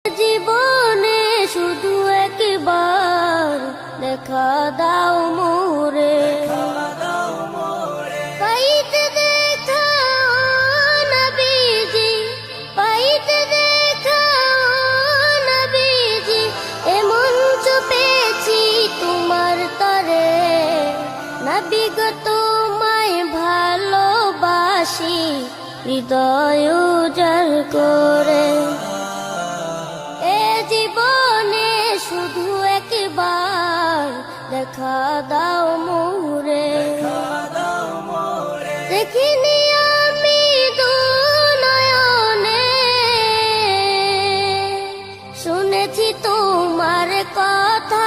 জীবনে শুধু একবার দেখা দাও মোরে, পাইতে দেখা নবীজি, পাইতে দেখা নবীজি, এমন পেয়েছি তোমার তরে। নবী গো তোমায় ভালোবাসি হৃদয় উজাড় করে। জীবনে শুধু একবার দেখা দাও মোরে, দেখিনি আমি দু নয়নে, শুনেছি তোমার কথা